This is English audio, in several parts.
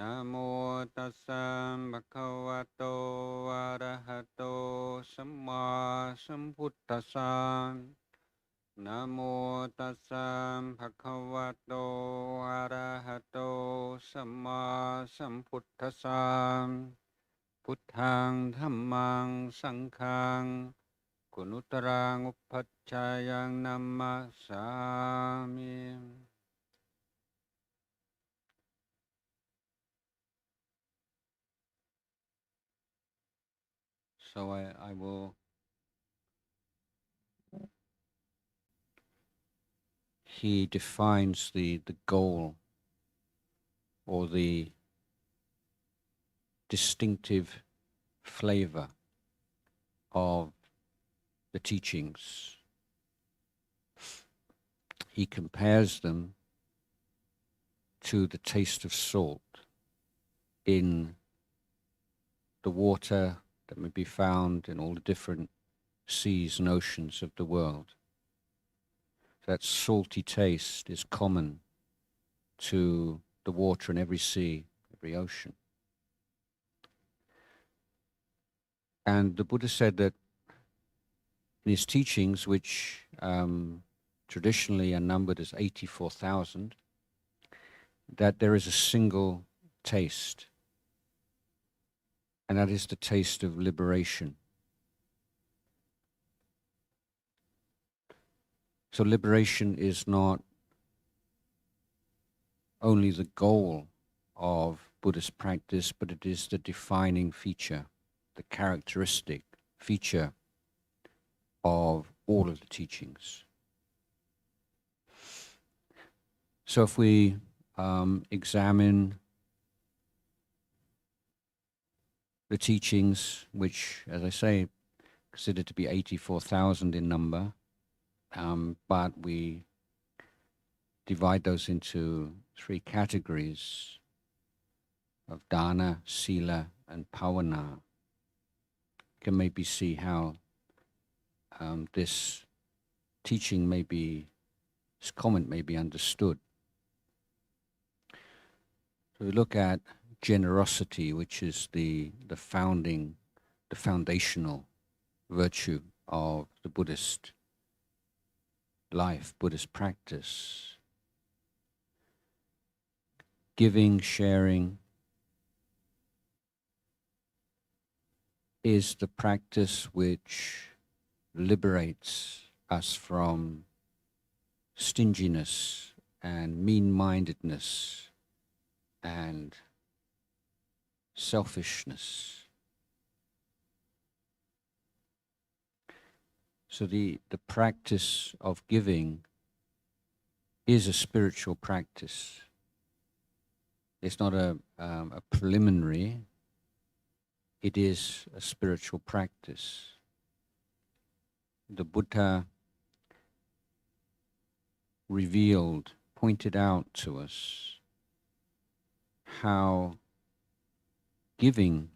Namo tassa bhagavato arahato samma sambuddhassa. Namo tassa bhagavato arahato samma sambuddhassa. Buddhang dhammang sanghang Kunutarang upachayang namasami. So I will, he defines the goal or the distinctive flavor of the teachings. He compares them to the taste of salt in the water that may be found in all the different seas and oceans of the world. That salty taste is common to the water in every sea, every ocean. And the Buddha said that in his teachings, which traditionally are numbered as 84,000, that there is a single taste, and that is the taste of liberation. So liberation is not only the goal of Buddhist practice, but it is the defining feature, the characteristic feature of all of the teachings. So if we examine the teachings, which, as I say, considered to be 84,000 in number, but we divide those into three categories of dana, sila, and pavana. You can maybe see how this teaching may be, this comment may be understood. So we look at generosity, which is the foundational virtue of the Buddhist life, Buddhist practice. Giving, sharing is the practice which liberates us from stinginess and mean-mindedness and selfishness. So the practice of giving is a spiritual practice. It's not a preliminary, it is a spiritual practice. The Buddha revealed, pointed out to us how giving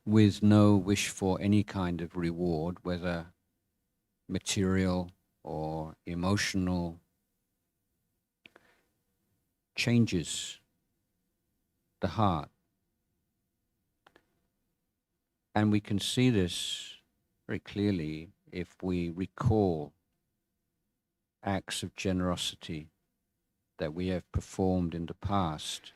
with no wish for any kind of reward, whether material or emotional, changes the heart. And we can see this very clearly if we recall acts of generosity that we have performed in the past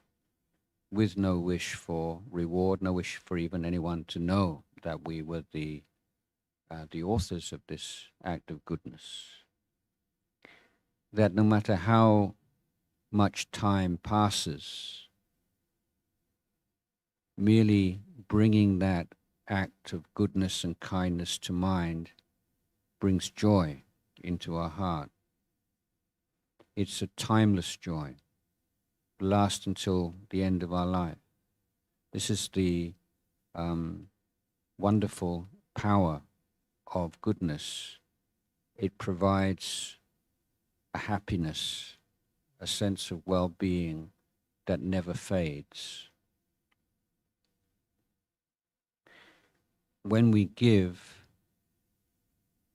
with no wish for reward, no wish for even anyone to know that we were the authors of this act of goodness. That no matter how much time passes, merely bringing that act of goodness and kindness to mind brings joy into our heart. It's a timeless joy, lasts until the end of our life. This is the wonderful power of goodness. It provides a happiness, a sense of well-being that never fades. When we give,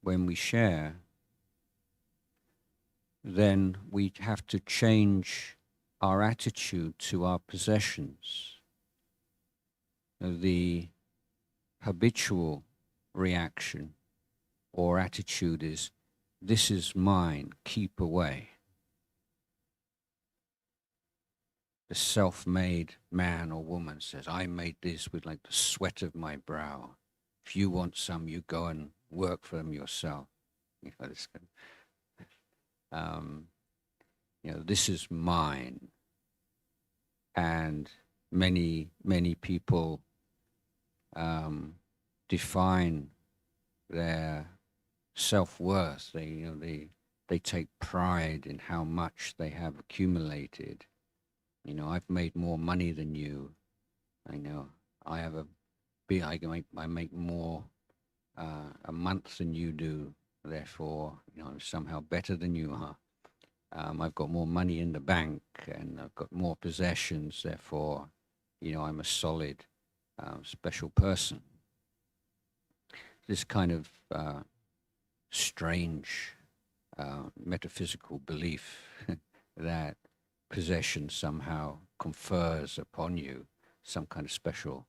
when we share, then we have to change our attitude to our possessions. The habitual reaction or attitude is, this is mine, keep away. The self-made man or woman says, I made this with like the sweat of my brow. If you want some, you go and work for them yourself. You know, this this is mine. And many people define their self-worth. They take pride in how much they have accumulated. I've made more money than you. I know I have I make more a month than you do. Therefore, I'm somehow better than you are. I've got more money in the bank and I've got more possessions. Therefore, I'm a solid, special person. This kind of strange metaphysical belief that possession somehow confers upon you some kind of special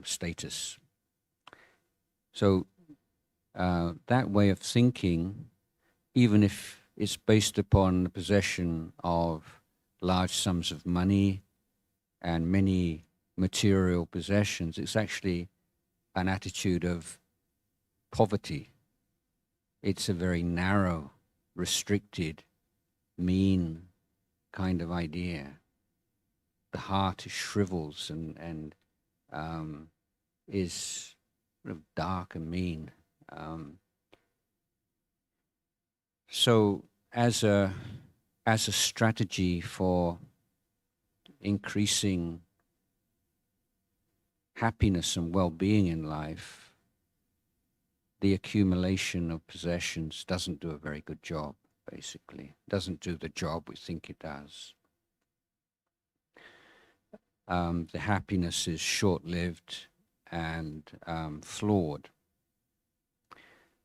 status. So that way of thinking, even if it's based upon the possession of large sums of money and many material possessions, it's actually an attitude of poverty. It's a very narrow, restricted, mean kind of idea. The heart shrivels and is sort of dark and mean. So as a strategy for increasing happiness and well-being in life, the accumulation of possessions doesn't do a very good job, basically. It doesn't do the job we think it does. The happiness is short-lived and flawed.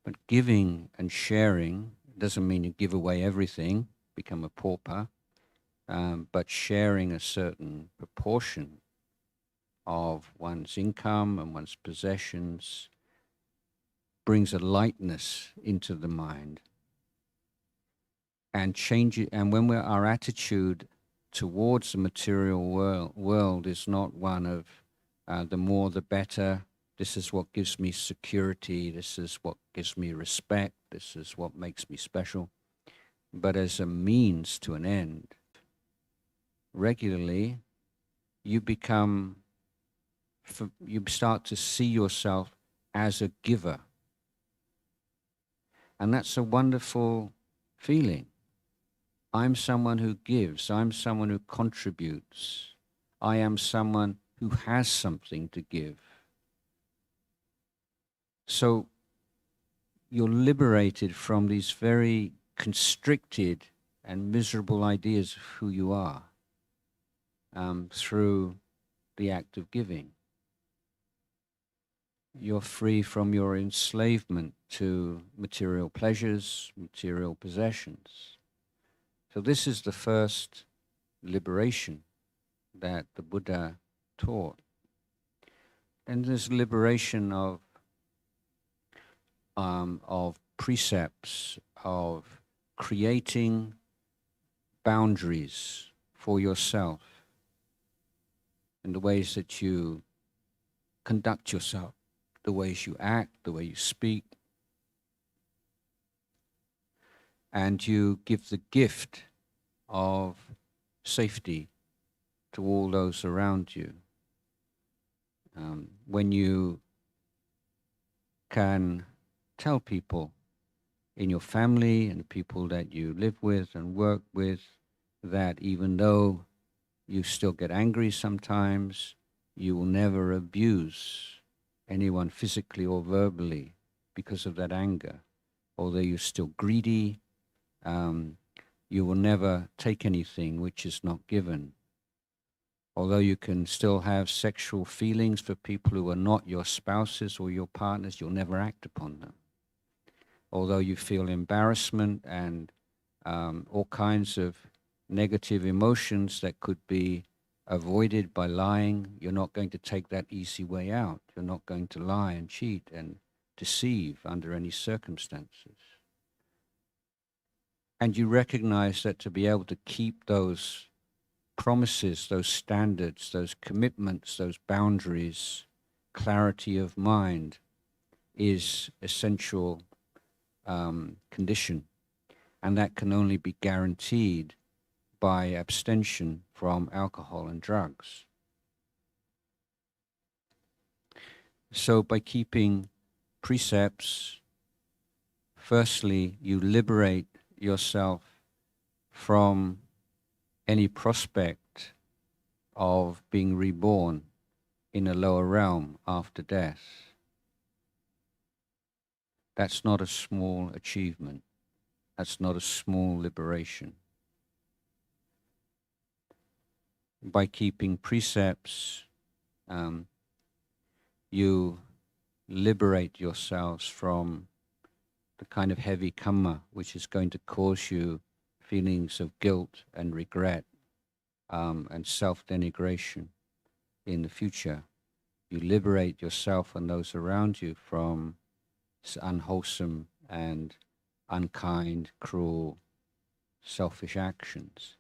But giving and sharing doesn't mean you give away everything, become a pauper, but sharing a certain proportion of one's income and one's possessions brings a lightness into the mind and change it. And when our attitude towards the material world is not one of the more the better, this is what gives me security, this is what gives me respect, this is what makes me special, but as a means to an end, regularly you start to see yourself as a giver. And that's a wonderful feeling. I'm someone who gives, I'm someone who contributes, I am someone who has something to give. So you're liberated from these very constricted and miserable ideas of who you are through the act of giving. You're free from your enslavement to material pleasures, material possessions. So this is the first liberation that the Buddha taught. And there's liberation of precepts, of creating boundaries for yourself in the ways that you conduct yourself, the ways you act, the way you speak. And you give the gift of safety to all those around you. When you can tell people in your family and the people that you live with and work with that even though you still get angry sometimes, you will never abuse anyone physically or verbally because of that anger. Although you're still greedy, you will never take anything which is not given. Although you can still have sexual feelings for people who are not your spouses or your partners, you'll never act upon them. Although you feel embarrassment and all kinds of negative emotions that could be avoided by lying. You're not going to take that easy way out. You're not going to lie and cheat and deceive under any circumstances. And you recognize that to be able to keep those promises, those standards, those commitments, those boundaries, clarity of mind is essential condition. And that can only be guaranteed by abstention from alcohol and drugs. So by keeping precepts, firstly, you liberate yourself from any prospect of being reborn in a lower realm after death. That's not a small achievement. That's not a small liberation. By keeping precepts, you liberate yourselves from the kind of heavy karma which is going to cause you feelings of guilt and regret and self-denigration in the future. You liberate yourself and those around you from unwholesome and unkind, cruel, selfish actions.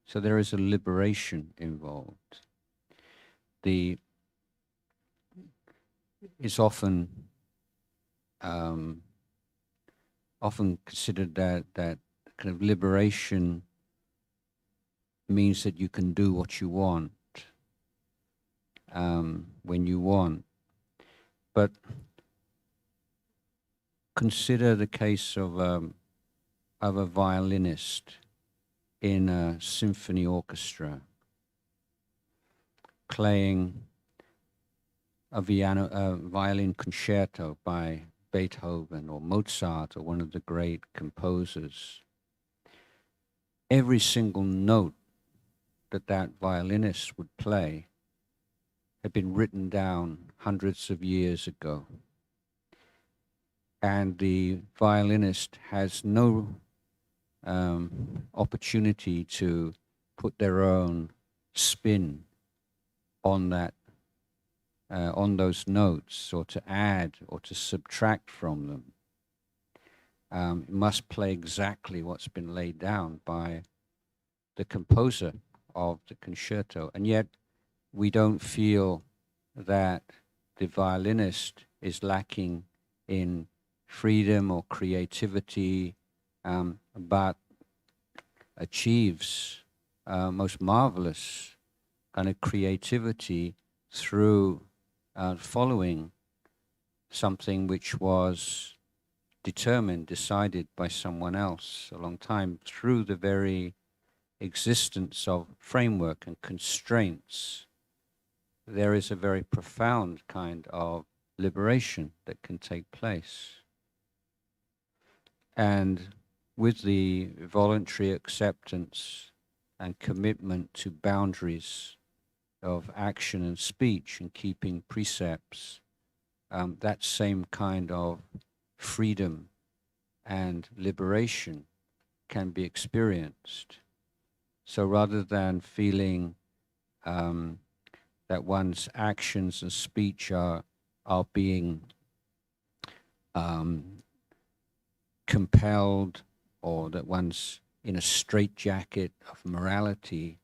So there is a liberation involved. It's often considered that kind of liberation means that you can do what you want when you want. But consider the case of a violinist in a symphony orchestra playing a violin concerto by Beethoven or Mozart or one of the great composers. Every single note that violinist would play had been written down hundreds of years ago. And the violinist has no opportunity to put their own spin on that, on those notes, or to add or to subtract from them. It must play exactly what's been laid down by the composer of the concerto. And yet we don't feel that the violinist is lacking in freedom or creativity, but achieves most marvelous kind of creativity through following something which was decided by someone else a long time, through the very existence of framework and constraints. There is a very profound kind of liberation that can take place. And with the voluntary acceptance and commitment to boundaries of action and speech and keeping precepts, that same kind of freedom and liberation can be experienced. So rather than feeling that one's actions and speech are being compelled, or that one's in a straitjacket of morality,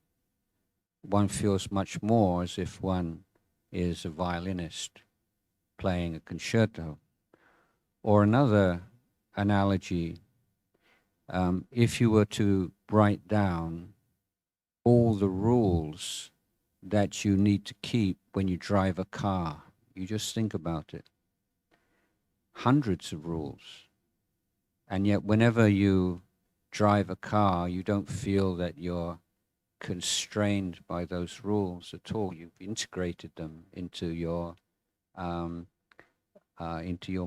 one feels much more as if one is a violinist playing a concerto. Or another analogy, if you were to write down all the rules that you need to keep when you drive a car, you just think about it. Hundreds of rules. And yet whenever you drive a car, you don't feel that you're constrained by those rules at all. You've integrated them into your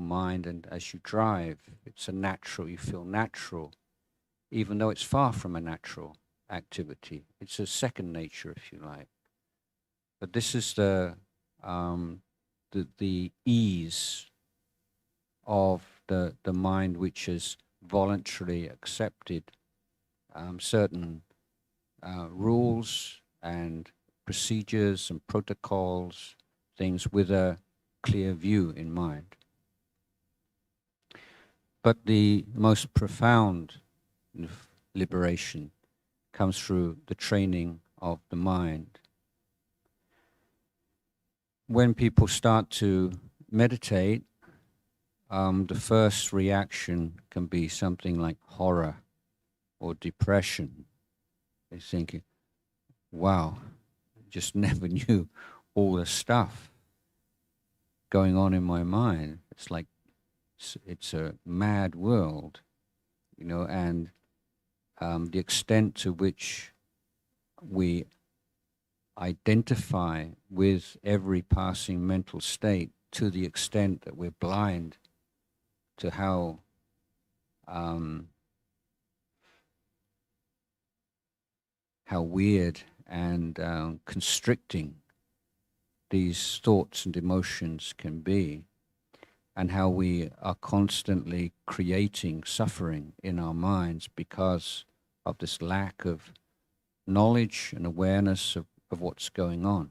mind, and as you drive, it's a natural, you feel natural, even though it's far from a natural activity. It's a second nature, if you like. But this is the ease of the mind which has voluntarily accepted certain rules and procedures and protocols, things with a clear view in mind. But the most profound liberation comes through the training of the mind. When people start to meditate, the first reaction can be something like horror or depression. They're thinking, wow, just never knew all the stuff going on in my mind. It's like it's a mad world, and the extent to which we identify with every passing mental state, to the extent that we're blind to how weird and constricting these thoughts and emotions can be, and how we are constantly creating suffering in our minds because of this lack of knowledge and awareness of what's going on.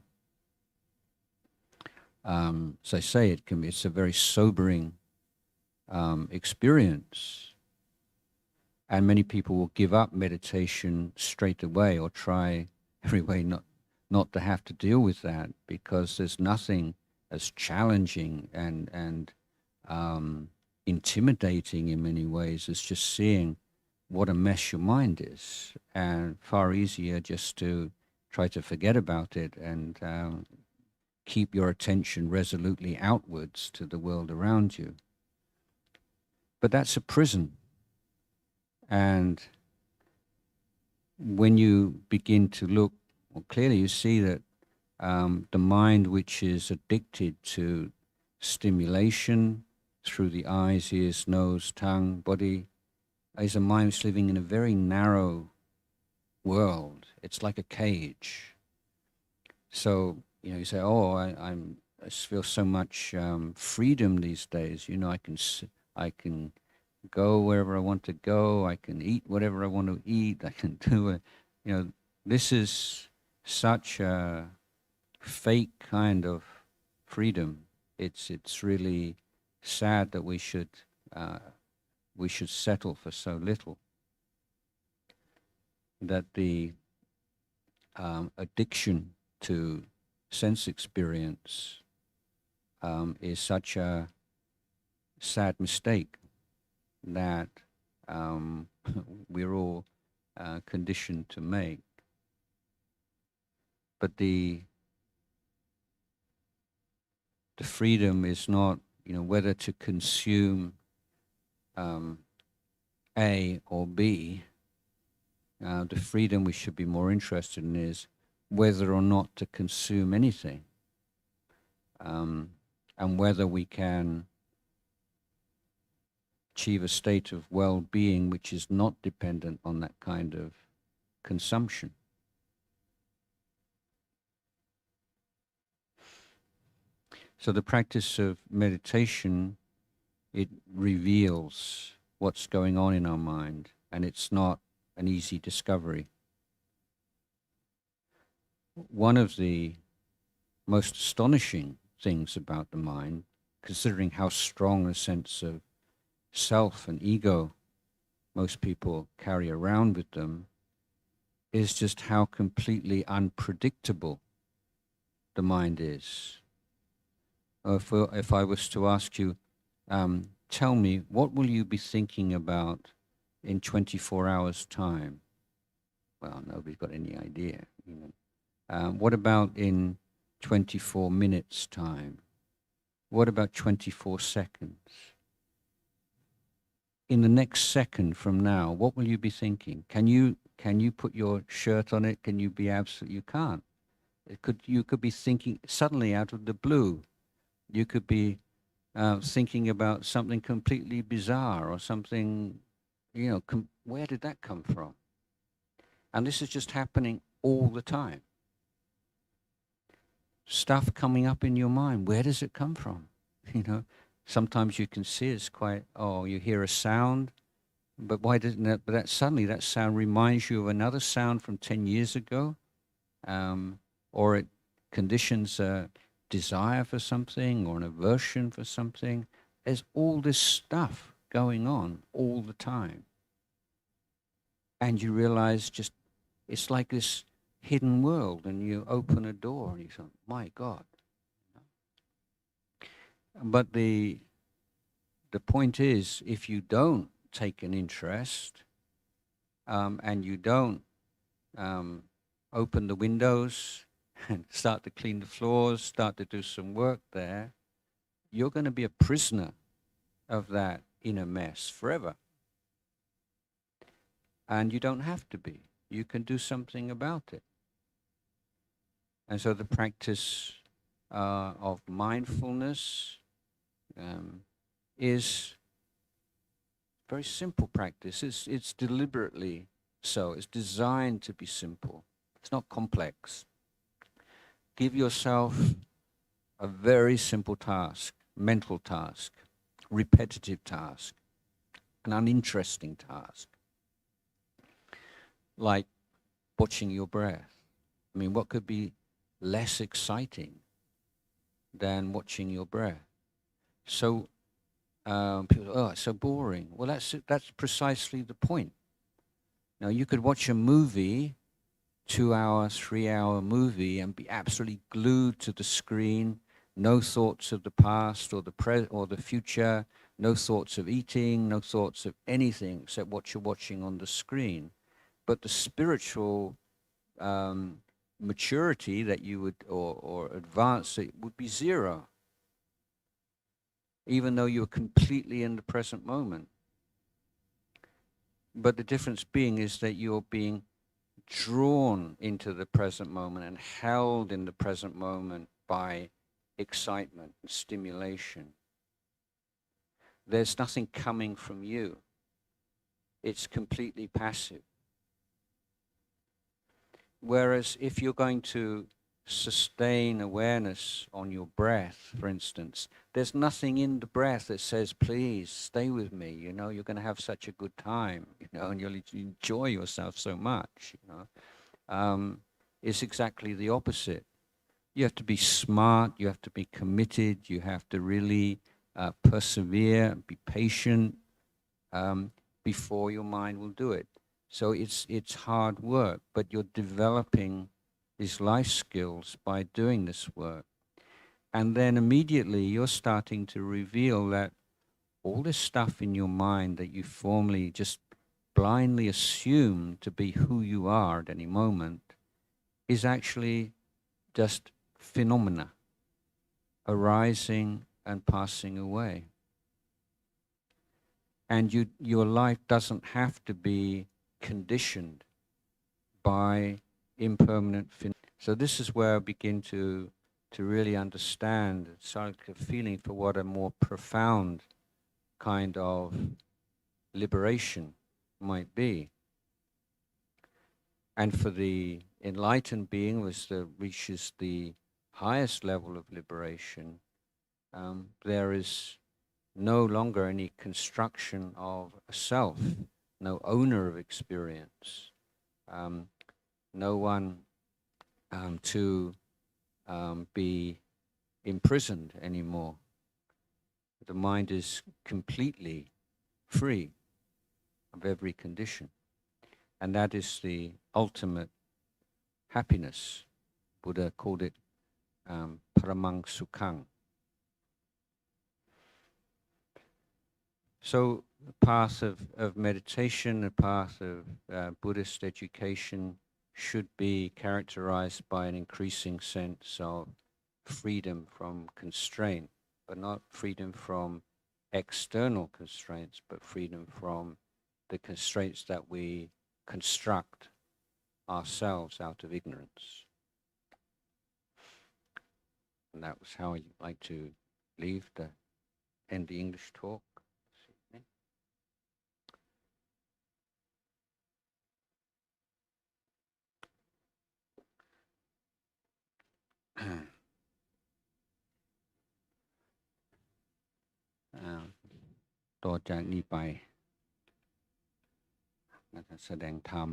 As I say, it's a very sobering experience. And many people will give up meditation straight away, or try every way not to have to deal with that, because there's nothing as challenging and intimidating in many ways as just seeing what a mess your mind is, and far easier just to try to forget about it and keep your attention resolutely outwards to the world around you. But that's a prison. And when you begin to look, well, clearly you see that the mind, which is addicted to stimulation through the eyes, ears, nose, tongue, body, is a mind which is living in a very narrow world. It's like a cage. So, you say, oh, I feel so much freedom these days. I can go wherever I want to go. I can eat whatever I want to eat. I can do it. This is such a fake kind of freedom. It's really sad that we should settle for so little. That the addiction to sense experience is such a sad mistake that we're all conditioned to make. But the freedom is not, whether to consume A or B. The freedom we should be more interested in is whether or not to consume anything, and whether we can achieve a state of well-being which is not dependent on that kind of consumption. So the practice of meditation, it reveals what's going on in our mind, and it's not an easy discovery. One of the most astonishing things about the mind, considering how strong a sense of self and ego most people carry around with them, is just how completely unpredictable the mind is. If I was to ask you, tell me, what will you be thinking about in 24 hours' time? Well, nobody's got any idea. What about in 24 minutes' time? What about 24 seconds? In the next second from now, what will you be thinking? Can you put your shirt on it? Can you be absolute? You can't. You could be thinking suddenly out of the blue. You could be thinking about something completely bizarre or something, where did that come from? And this is just happening all the time. Stuff coming up in your mind, where does it come from? Sometimes you can see it's quite, you hear a sound, But why doesn't that? But that suddenly that sound reminds you of another sound from 10 years ago, or it conditions a desire for something or an aversion for something. There's all this stuff going on all the time, and you realize just it's like this hidden world, and you open a door and you think, "My God!" But the point is, if you don't take an interest and you don't open the windows and start to clean the floors, start to do some work there, you're going to be a prisoner of that inner mess forever. And you don't have to be. You can do something about it. And so the practice of mindfulness is very simple practice. It's deliberately so. It's designed to be simple. It's not complex. Give yourself a very simple task, mental task, repetitive task, an uninteresting task, like watching your breath. I mean, what could be less exciting than watching your breath? So people, oh, it's so boring. Well, that's precisely the point. Now, you could watch a movie, 2-hour, 3-hour movie, and be absolutely glued to the screen. No thoughts of the past or the future. No thoughts of eating. No thoughts of anything except what you're watching on the screen. But the spiritual maturity that you would or advance it would be zero, even though you're completely in the present moment. But the difference being is that you're being drawn into the present moment and held in the present moment by excitement and stimulation. There's nothing coming from you. It's completely passive. Whereas if you're going to sustain awareness on your breath, for instance, there's nothing in the breath that says, please stay with me, you know, you're going to have such a good time, you know, and you'll enjoy yourself so much, you know. It's exactly the opposite. You have to be smart, you have to be committed, you have to really persevere, be patient before your mind will do it. So it's hard work, but you're developing these life skills by doing this work. And then immediately you're starting to reveal that all this stuff in your mind that you formerly just blindly assumed to be who you are at any moment is actually just phenomena arising and passing away. And your life doesn't have to be conditioned by impermanent phenomena. So this is where I begin to really understand, start a feeling for what a more profound kind of liberation might be. And for the enlightened being, reaches the highest level of liberation, there is no longer any construction of a self, no owner of experience, no one to be imprisoned anymore. The mind is completely free of every condition. And that is the ultimate happiness. Buddha called it paramang sukhang. So the path of meditation, the path of Buddhist education should be characterized by an increasing sense of freedom from constraint, but not freedom from external constraints, but freedom from the constraints that we construct ourselves out of ignorance. And that was how I'd like to end the English talk. แสดงธรรม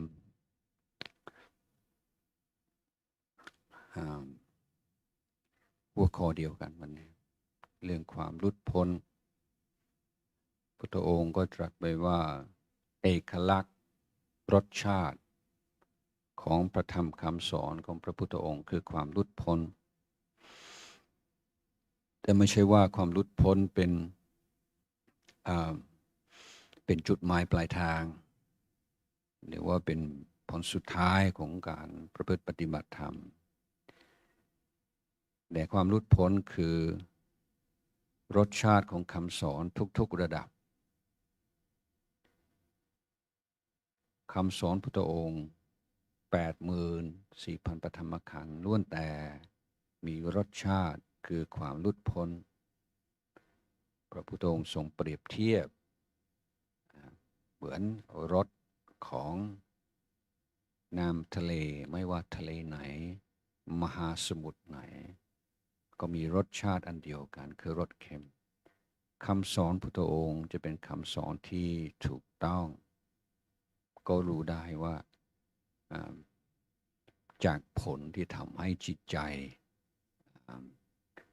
หัวข้อเดียวกันวันนี้เรื่องความหลุดพ้นพุทธองค์ก็ตรัสไว้ว่าเอกลักษณ์รสชาติของพระธรรมคำสอนของพระพุทธองค์คือความหลุดพ้นแต่ไม่ใช่ว่าความหลุดพ้นเป็นจุดหมายปลายทางหรือว่าเป็นผลสุดท้ายของการประพฤติปฏิบัติธรรมแต่ความหลุดพ้นคือรสชาติของคำสอนทุกๆระดับคำสอนพุทธองค์ 84,000 ปฐมขันธ์ล้วนแต่มีรสชาติคือความหลุดพ้นพระพุทธองค์ทรงเปรียบเทียบเหมือนรสของน้ำทะเลไม่ว่าทะเลไหนมหาสมุทรไหนก็มีรสชาติอันเดียวกันคือรสเค็มคำสอนพุทธองค์จะเป็นคำสอนที่ถูกต้องก็รู้ได้ว่าจากผลที่ทำให้จิตใจ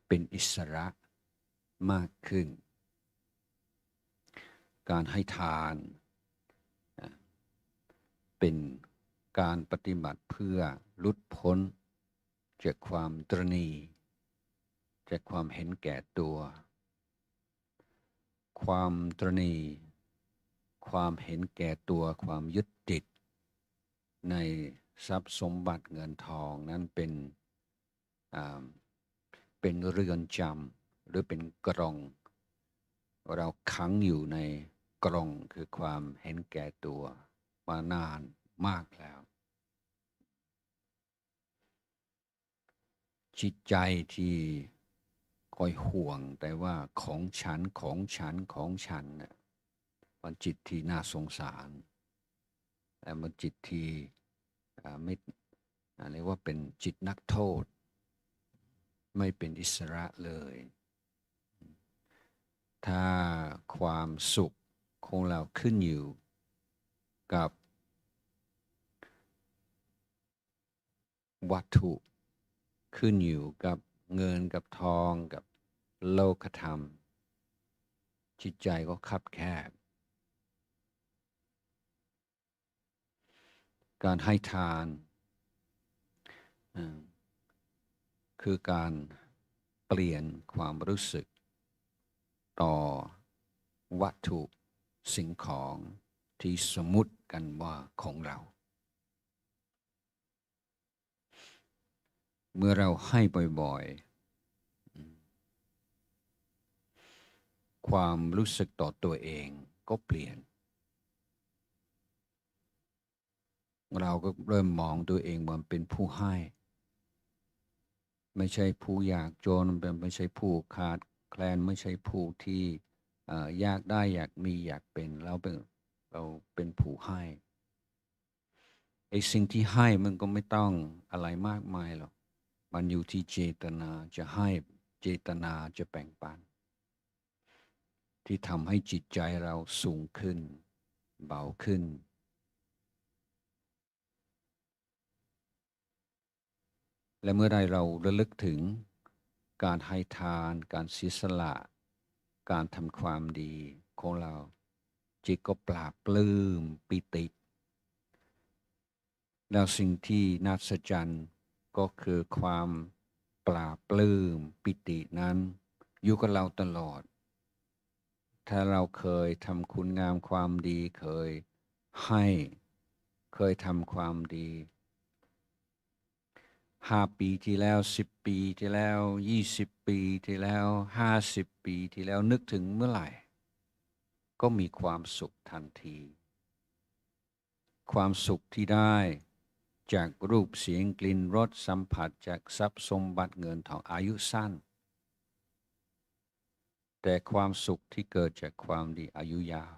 เป็นอิสระมากขึ้นการให้ทานเป็นการปฏิบัติเพื่อหลุดพ้นจากความตระหนี่จากความเห็นแก่ตัวความตระหนี่ความเห็นแก่ตัวความยึดติดในทรัพย์สมบัติเงินทองนั้นเป็นเรือนจำหรือเป็นกรง เราขังอยู่ในกรงคือความเห็นแก่ตัวมานานมากแล้วจิตใจที่คอยห่วงแต่ว่าของฉันของฉันของฉันเนี่ยมันจิตที่น่าสงสารแต่มันจิตที่ไม่เรียกว่าเป็นจิตนักโทษไม่เป็นอิสระเลยถ้าความสุขของเราขึ้นอยู่กับวัตถุขึ้นอยู่กับเงินกับทองกับโลกธรรมจิตใจก็คับแคบการให้ทานคือการเปลี่ยนความรู้สึกต่อวัตถุสิ่งของที่สมมุติกันว่าของเราเมื่อเราให้บ่อยๆความรู้สึกต่อตัวเองก็เปลี่ยนเราก็เริ่มมองตัวเองว่าเป็นผู้ให้ไม่ใช่ผู้อยากจนไม่ใช่ผู้ขาดแคลนไม่ใช่ผู้ที่อยากได้อยากมีอยากเป็นเราเป็นผู้ให้ไอ้สิ่งที่ให้มันก็ไม่ต้องอะไรมากมายหรอกมันอยู่ที่เจตนาจะให้เจตนาจะแบ่งปันที่ทำให้จิตใจเราสูงขึ้นเบาขึ้นและเมื่อใดเราระลึกถึงการให้ทานการเสียสละการทำความดีของเราจิตก็ปราบปลื้มปิติแล้วสิ่งที่น่าสะใจก็คือความปราบปลื้มปิตินั้นอยู่กับเราตลอดถ้าเราเคยทำคุณงามความดีเคยให้เคยทำความดี5 ปีที่แล้ว10 ปีที่แล้ว20 ปีที่แล้ว50 ปีที่แล้วนึกถึงเมื่อไหร่ก็มีความสุขทันทีความสุขที่ได้จากรูปเสียงกลิ่นรสสัมผัสจากทรัพย์สมบัติเงินทองอายุสั้นแต่ความสุขที่เกิดจากความดีอายุยาว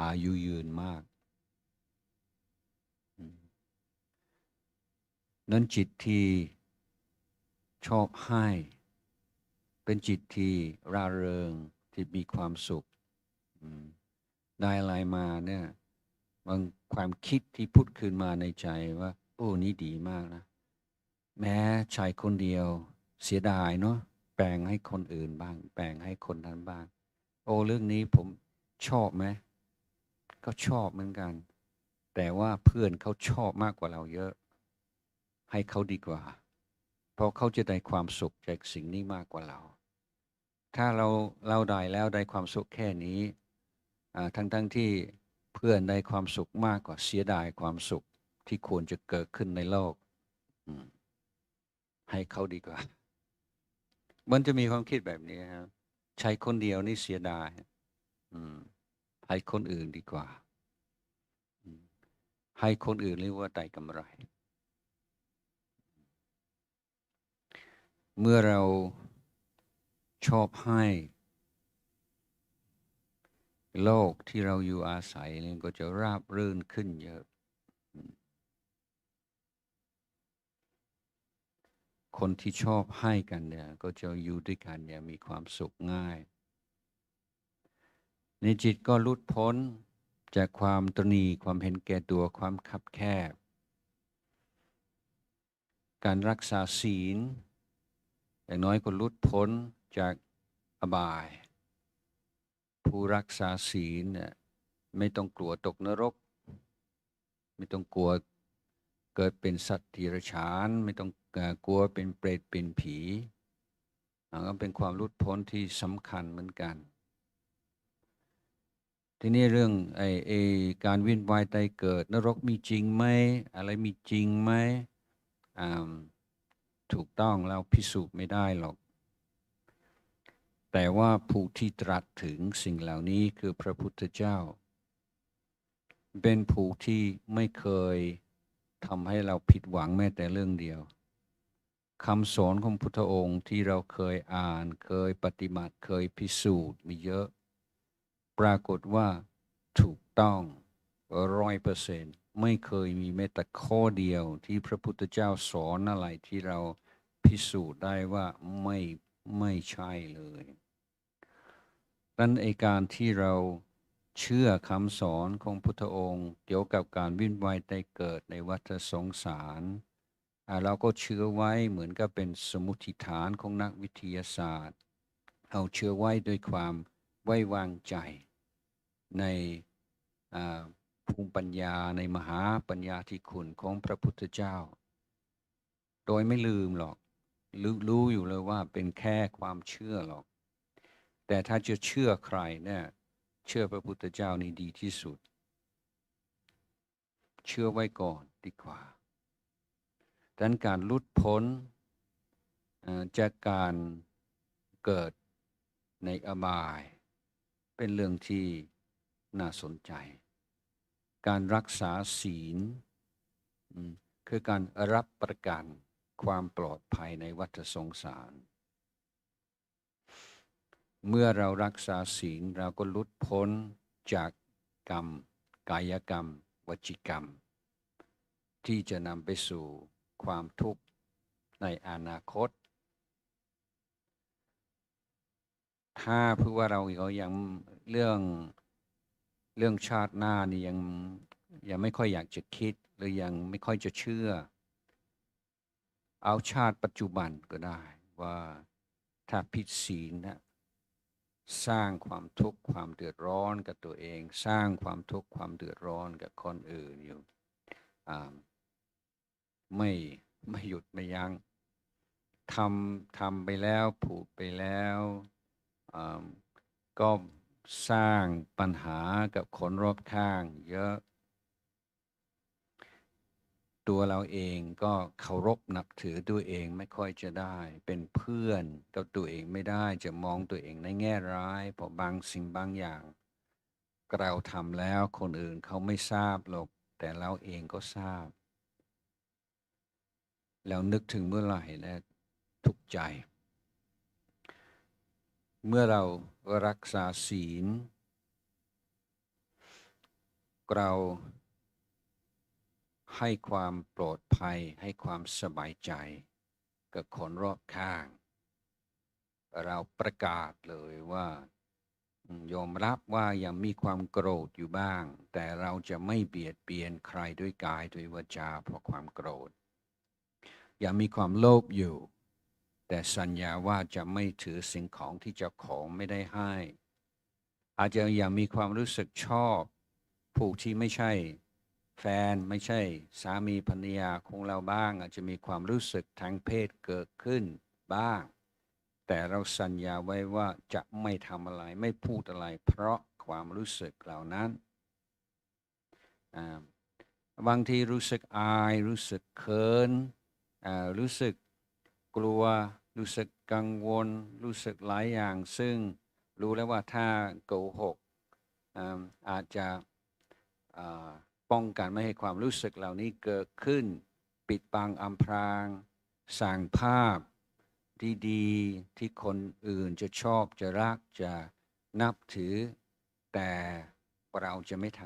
อายุยืนมากนั้นจิตที่ชอบให้เป็นจิตที่ร่าเริงที่มีความสุข ได้อะไรมาเนี่ยบางความคิดที่พุทธขึ้นมาในใจว่าโอ้นี่ดีมากนะแม้ชายคนเดียวเสียดายเนาะแบ่งให้คนอื่นบ้างแบ่งให้คนนั้นบ้างโอ้เรื่องนี้ผมชอบไหมก็ชอบเหมือนกันแต่ว่าเพื่อนเขาชอบมากกว่าเราเยอะให้เขาดีกว่าเพราะเขาจะได้ความสุขจากสิ่งนี้มากกว่าเราถ้าเราได้แล้วได้ความสุขแค่นี้ทั้งที่เพื่อนได้ความสุขมากกว่าเสียดายความสุขที่ควรจะเกิดขึ้นในโลกให้เขาดีกว่ามันจะมีความคิดแบบนี้ครับใช้คนเดียวนี่เสียดายให้คนอื่นดีกว่าให้คนอื่นเรียกว่าได้กำไรเมื่อเราชอบให้โลกที่เราอยู่อาศัยเนี่ยก็จะราบรื่นขึ้นเยอะคนที่ชอบให้กันเนี่ยก็จะอยู่ด้วยกันเนี่ยมีความสุขง่ายในจิตก็หลุดพ้นจากความตนีความเห็นแก่ตัวความคับแคบการรักษาศีลอย่างน้อยก็หลุดพ้นจากอบายผู้รักษาศีลเนี่ยไม่ต้องกลัวตกนรกไม่ต้องกลัวเกิดเป็นสัตว์ดิรัจฉานไม่ต้องกลัวเป็นเปรตเป็นผีก็เป็นความหลุดพ้นที่สำคัญเหมือนกันทีนี้เรื่องการเวียนว่ายตายเกิดนรกมีจริงไหมอะไรมีจริงไหมถูกต้องเราพิสูจน์ไม่ได้หรอกแต่ว่าผู้ที่ตรัสถึงสิ่งเหล่านี้คือพระพุทธเจ้าเป็นผู้ที่ไม่เคยทำให้เราผิดหวังแม้แต่เรื่องเดียวคำสอนของพุทธองค์ที่เราเคยอ่านเคยปฏิบัติเคยพิสูจน์มีเยอะปรากฏว่าถูกต้อง100%ไม่เคยมีแม้แต่ข้อเดียวที่พระพุทธเจ้าสอนอะไรที่เราพิสูจน์ได้ว่าไม่ใช่เลยนั้นการที่เราเชื่อคำสอนของพุทธองค์เกี่ยวกับการวิ่งว่ายตายเกิดในวัฏสงสารเราก็เชื่อไว้เหมือนกับเป็นสมมุติฐานของนักวิทยาศาสตร์เอาเชื่อไว้ด้วยความไว้วางใจในภูมิปัญญาในมหาปัญญาธิคุณของพระพุทธเจ้าโดยไม่ลืมหรอกรู้อยู่เลยว่าเป็นแค่ความเชื่อหรอกแต่ถ้าจะเชื่อใครเนี่ยเชื่อพระพุทธเจ้านี่ดีที่สุดเชื่อไว้ก่อนดีกว่าดังนั้นการหลุดพ้นจากการเกิดในอบายเป็นเรื่องที่น่าสนใจการรักษาศีลคือการรับประกันความปลอดภัยในวัฏสงสารเมื่อเรารักษาศีลเราก็หลุดพ้นจากกรรมกายกรรมวจีกรรมที่จะนำไปสู่ความทุกข์ในอนาคตถ้าเพื่อว่าเรายังเรื่องชาติหน้านี่ยังไม่ค่อยอยากจะคิดหรือยังไม่ค่อยจะเชื่อเอาชาติปัจจุบันก็ได้ว่าถ้าผิดศีลนะสร้างความทุกข์ความเดือดร้อนกับตัวเองสร้างความทุกข์ความเดือดร้อนกับคนอื่นอยู่ไม่หยุดไม่ยั้งทำไปแล้วผูกไปแล้วก็สร้างปัญหากับคนรอบข้างเยอะตัวเราเองก็เคารพนับถือตัวเองไม่ค่อยจะได้เป็นเพื่อนกับตัวเองไม่ได้จะมองตัวเองในแง่ร้ายเพราะบางสิ่งบางอย่างเราทำแล้วคนอื่นเขาไม่ทราบหรอกแต่เราเองก็ทราบแล้วนึกถึงเมื่อไหร่นะทุกข์ใจเมื่อเรารักษาศีลเราให้ความปลอดภัยให้ความสบายใจกับคนรอบข้างเราประกาศเลยว่า ยอมรับว่ายังมีความโกรธอยู่บ้างแต่เราจะไม่เบียดเบียนใครด้วยกายด้วยวาจาเพราะความโกรธยังมีความโลภอยู่แต่สัญญาว่าจะไม่ถือสิ่งของที่เจ้าของไม่ได้ให้อาจจะยังมีความรู้สึกชอบผู้ที่ไม่ใช่แฟนไม่ใช่สามีภรรยาของเราบ้างอาจจะมีความรู้สึกทางเพศเกิดขึ้นบ้างแต่เราสัญญาไว้ว่าจะไม่ทำอะไรไม่พูดอะไรเพราะความรู้สึกเหล่านั้นบางทีรู้สึกอายรู้สึกเขินรู้สึกกลัวรู้สึกกังวลรู้สึกหลายอย่างซึ่งรู้แล้วว่าถ้าโกหกอาจจะป้องกันไม่ให้ความรู้สึกเหล่านี้เกิดขึ้นปิดบังอำพรางสร้างภาพที่ดีที่คนอื่นจะชอบจะรักจะนับถือแต่เราจะไม่ท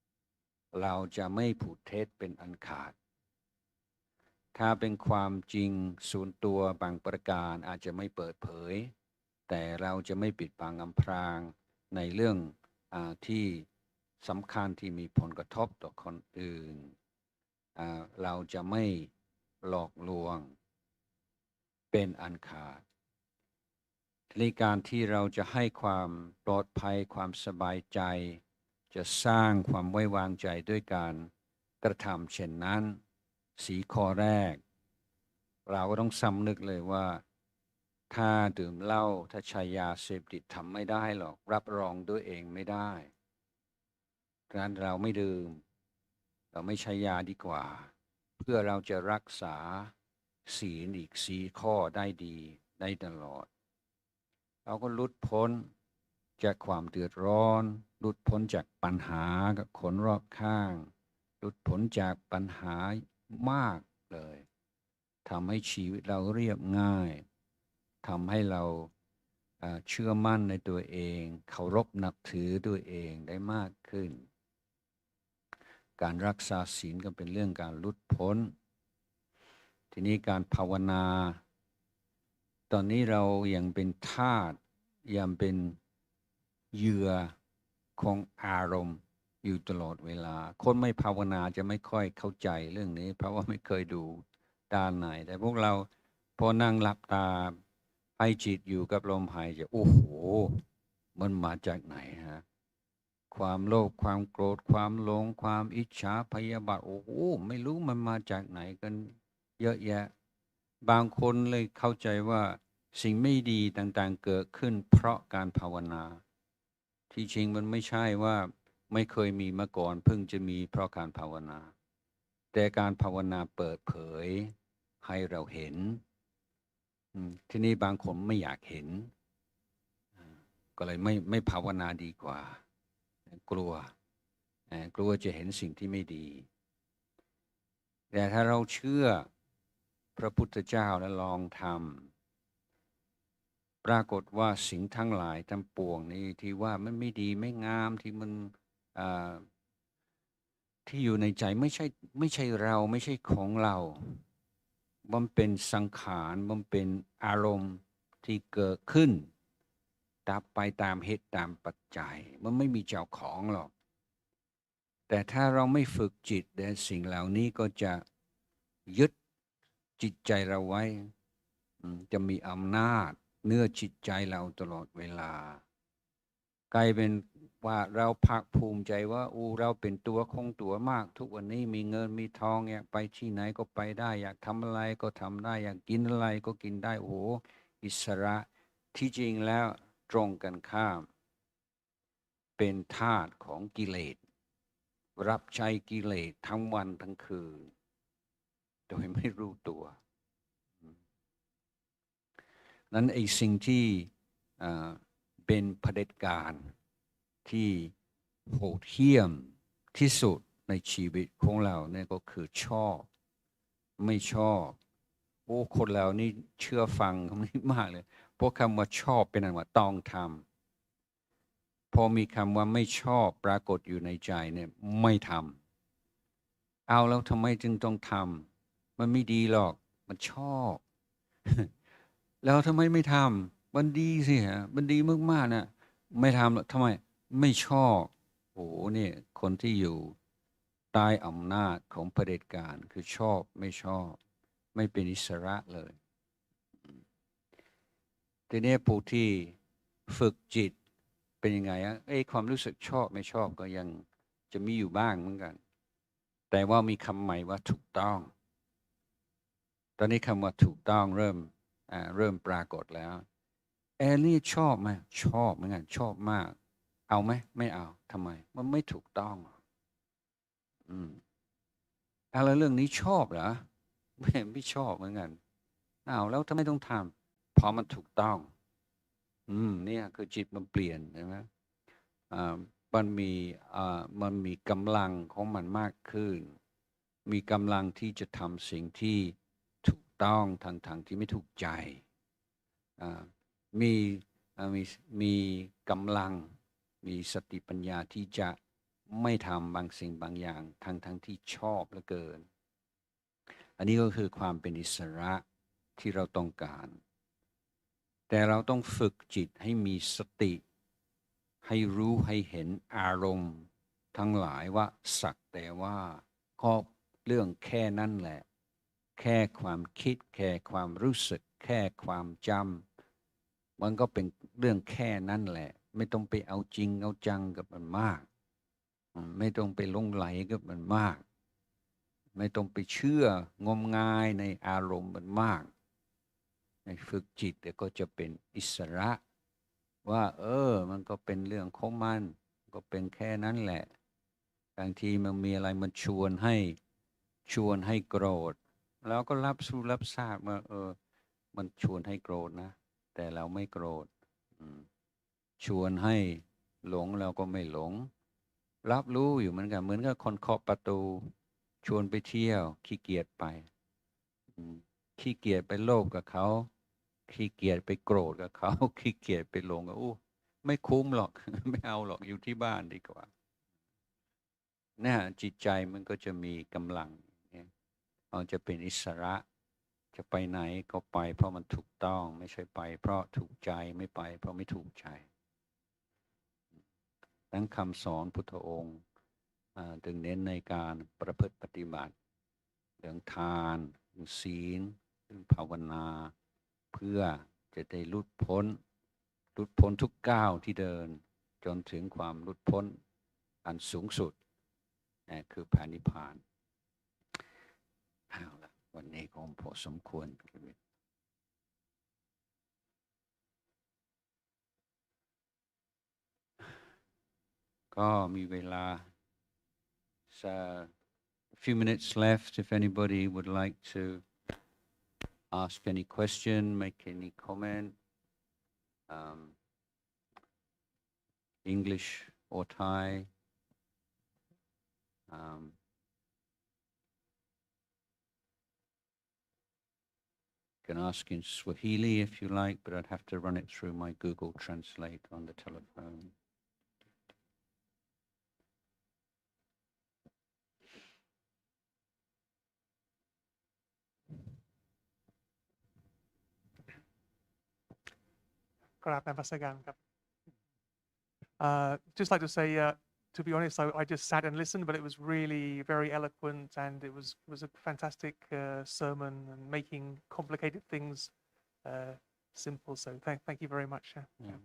ำเราจะไม่พูดเท็จเป็นอันขาดถ้าเป็นความจริงส่วนตัวบางประการอาจจะไม่เปิดเผยแต่เราจะไม่ปิดบังอำพรางในเรื่องที่สำคัญที่มีผลกระทบต่อคนอื่นเราจะไม่หลอกลวงเป็นอันขาดในการที่เราจะให้ความปลอดภัยความสบายใจจะสร้างความไว้วางใจด้วยการกระทำเช่นนั้น4 ข้อแรกเราก็ต้องสำนึกเลยว่าถ้าดื่มเหล้าถ้าใช้ยาเสพติดทำไม่ได้หรอกรับรองด้วยเองไม่ได้ดังนั้นเราไม่ดื่มเราไม่ใช้ยาดีกว่าเพื่อเราจะรักษาศีลอีก4 ข้อได้ดีได้ตลอดเราก็หลุดพ้นจากความเดือดร้อนหลุดพ้นจากปัญหากับคนรอบข้างหลุดพ้นจากปัญหามากเลยทำให้ชีวิตเราเรียบง่ายทำให้เราเชื่อมั่นในตัวเองเคารพนับถือตัวเองได้มากขึ้นการรักษาศีลก็เป็นเรื่องการหลุดพ้นทีนี้การภาวนาตอนนี้เรายังเป็นทาสยังเป็นเหยื่อของอารมณ์อยู่ตลอดเวลาคนไม่ภาวนาจะไม่ค่อยเข้าใจเรื่องนี้เพราะว่าไม่เคยดูด้านไหนแต่พวกเราพอนั่งหลับตาให้จิตอยู่กับลมหายใจโอ้โหมันมาจากไหนฮะความโลภความโกรธความหลงความอิจฉาพยาบาทโอ้โหไม่รู้มันมาจากไหนกันเยอะแยะบางคนเลยเข้าใจว่าสิ่งไม่ดีต่างๆเกิดขึ้นเพราะการภาวนาที่จริงมันไม่ใช่ว่าไม่เคยมีมาก่อนเพิ่งจะมีเพราะการภาวนาแต่การภาวนาเปิดเผยให้เราเห็นที่นี่บางคนไม่อยากเห็นก็เลยไม่ภาวนาดีกว่ากลัวจะเห็นสิ่งที่ไม่ดีแต่ถ้าเราเชื่อพระพุทธเจ้าและลองทำปรากฏว่าสิ่งทั้งหลายทั้งปวงนี้ที่ว่ามันไม่ดีไม่งามที่มันที่อยู่ในใจไม่ใช่เราไม่ใช่ของเรามันเป็นสังขารมันเป็นอารมณ์ที่เกิดขึ้นดับไปตามเหตุตามปัจจัยมันไม่มีเจ้าของหรอกแต่ถ้าเราไม่ฝึกจิตแต่สิ่งเหล่านี้ก็จะยึดจิตใจเราไว้จะมีอำนาจเนื้อจิตใจเราตลอดเวลากลายเป็นว่าเราภาคภูมิใจว่าเราเป็นตัวของตัวมากทุกวันนี้มีเงินมีทองอยากไปที่ไหนก็ไปได้อยากทำอะไรก็ทำได้อยากกินอะไรก็กินได้โอ้โหอิสระที่จริงแล้วตรงกันข้ามเป็นทาสของกิเลสรับใช้กิเลสทั้งวันทั้งคืนโดยไม่รู้ตัวนั้นไอ้สิ่งที่เป็นเผด็จการที่โหดเหี้ยมที่สุดในชีวิตของเราเนี่ยก็คือชอบไม่ชอบโอ้คนเรานี่เชื่อฟังไม่มากเลยเพราะคำว่าชอบเป็นอันว่าต้องทำพอมีคำว่าไม่ชอบปรากฏอยู่ในใจเนี่ยไม่ทำเอาแล้วทำไมจึงต้องทำมันไม่ดีหรอกมันชอบแล้วทำไมไม่ทำมันดีสิฮะมันดีมากๆนะ ไม่ทำทำไมไม่ชอบโอ้เนี่ยคนที่อยู่ใต้อำนาจของเผด็จการคือชอบไม่ชอบไม่เป็นอิสระเลยทีนี้ผู้ที่ฝึกจิตเป็นยังไงอะความรู้สึกชอบไม่ชอบก็ยังจะมีอยู่บ้างเหมือนกันแต่ว่ามีคำใหม่ว่าถูกต้องตอนนี้คำว่าถูกต้องเริ่มปรากฏแล้วนี่ชอบไหมชอบเหมือนกันชอบมากเอาไหมไม่เอาทำไมมันไม่ถูกต้องอืมอะไรเรื่องนี้ชอบเหรอไม่ชอบเหมือนกันเอาแล้วทำไมต้องทำเพราะมันถูกต้องเนี่ยคือจิตมันเปลี่ยนใช่ไหมอ่ามันมีกำลังของมันมากขึ้นมีกำลังที่จะทำสิ่งที่ถูกต้องทางที่ไม่ถูกใจอ่ามีมีกำลังมีสติปัญญาที่จะไม่ทำบางสิ่งบางอย่างทั้งที่ชอบเหลือเกินอันนี้ก็คือความเป็นอิสระที่เราต้องการแต่เราต้องฝึกจิตให้มีสติให้รู้ให้เห็นอารมณ์ทั้งหลายว่าสักแต่ว่าก็เรื่องแค่นั้นแหละแค่ความคิดแค่ความรู้สึกแค่ความจำมันก็เป็นเรื่องแค่นั้นแหละไม่ต้องไปเอาจริงเอาจังกับมันมากไม่ต้องไปหลงไหลกับมันมากไม่ต้องไปเชื่องมงายในอารมณ์มันมากในฝึกจิตแต่ก็จะเป็นอิสระว่ามันก็เป็นเรื่องของมันก็เป็นแค่นั้นแหละบางทีมันมีอะไรมันชวนให้โกรธแล้วก็รับทราบว่ามันชวนให้โกรธนะแต่เราไม่โกรธชวนให้หลงเราก็ไม่หลงรับรู้อยู่เหมือนกับคนเคาะประตูชวนไปเที่ยวขี้เกียจไปขี้เกียจไปโลภกับเขาขี้เกียจไปโกรธกับเขาขี้เกียจไปหลงอู้ไม่คุ้มหรอกไม่เอาหรอกอยู่ที่บ้านดีกว่าเนี่ยจิตใจมันก็จะมีกำลังเนี่ยมันจะเป็นอิสระจะไปไหนก็ไปเพราะมันถูกต้องไม่ใช่ไปเพราะถูกใจไม่ไปเพราะไม่ถูกใจทั้งคำสอนพุทธองค์ถึงเน้นในการประพฤติปฏิบัติเรื่องทานเรื่องศีลเรื่องภาวนาเพื่อจะได้หลุดพ้นทุกก้าวที่เดินจนถึงความหลุดพ้นอันสูงสุดนะคือพระนิพพานเอาละวันนี้ก็พอสมควรก็มีเวลา a few minutes left if anybody would like to ask any question, make any comment, English or Thai. You can ask in Swahili if you like, but I'd have to run it through my Google Translate on the telephone. Just like to say, to be honest, I just sat and listened, but it was really very eloquent, and it was a fantastic sermon and making complicated things simple. So thank you very much. Yeah.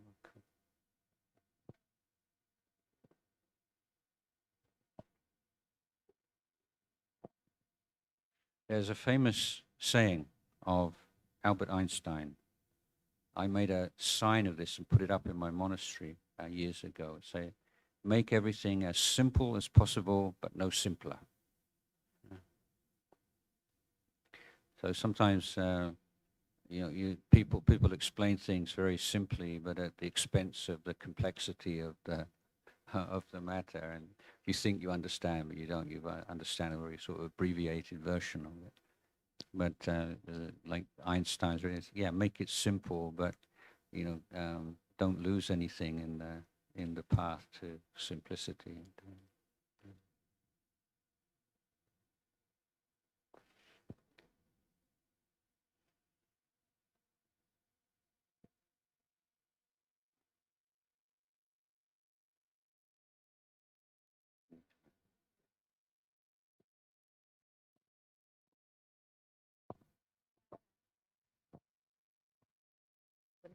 There's a famous saying of Albert Einstein. I made a sign of this and put it up in my monastery years ago. Say, make everything as simple as possible, but no simpler. So sometimes, people explain things very simply, but at the expense of the complexity of the matter. And you think you understand, but you don't. You understand a very sort of abbreviated version of it. But like Einstein's, make it simple, but don't lose anything in the path to simplicity.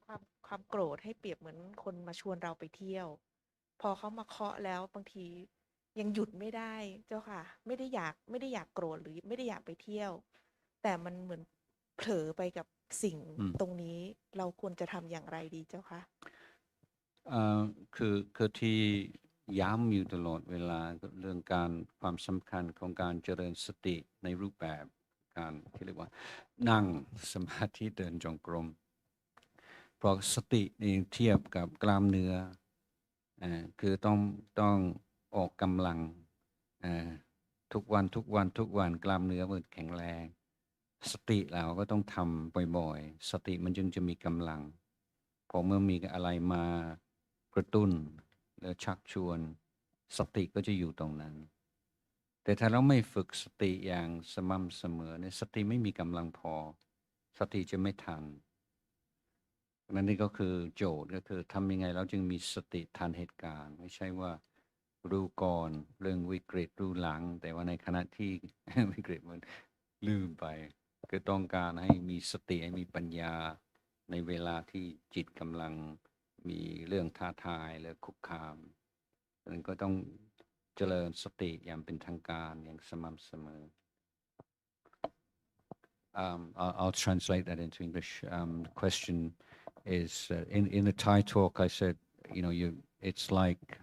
ความโกรธให้เปรียบเหมือนคนมาชวนเราไปเที่ยวพอเขามาเคาะแล้วบางทียังหยุดไม่ได้เจ้าค่ะไม่ได้อยากโกรธหรือไม่ได้อยากไปเที่ยวแต่มันเหมือนเผลอไปกับสิ่งตรงนี้เราควรจะทำอย่างไรดีเจ้าค่ะคือที่ย้ำอยู่ตลอดเวลาเรื่องการความสำคัญของการเจริญสติในรูปแบบการที่เรียกว่านั่งสมาธิเดินจงกรมเพราะสตินี่เทียบกับกล้ามเนื้อคือต้องออกกำลังทุกวันกล้ามเนื้อมันแข็งแรงสติเราก็ต้องทำบ่อยๆสติมันจึงจะมีกำลังพอเมื่อมีอะไรมากระตุ้นแล้วชักชวนสติก็จะอยู่ตรงนั้นแต่ถ้าเราไม่ฝึกสติอย่างสม่ำเสมอเนี่ยสติไม่มีกำลังพอสติจะไม่ทันนั่นนี่ก็คือโจทย์ก็คือทำยังไงเราจึงมีสติทันเหตุการณ์ไม่ใช่ว่ารู้ก่อนเรื่องวิกฤตรู้หลังแต่ว่าในขณะที่ วิกฤตมันลืมไปคือต้องการให้มีสติให้มีปัญญาในเวลาที่จิตกำลังมีเรื่องท้าทายหรือคุกคามนั้นก็ต้องเจริญสติอย่างเป็นทางการอย่างสม่ำเสมอI'll translate that into English. The question is in the Thai talk. I said, it's like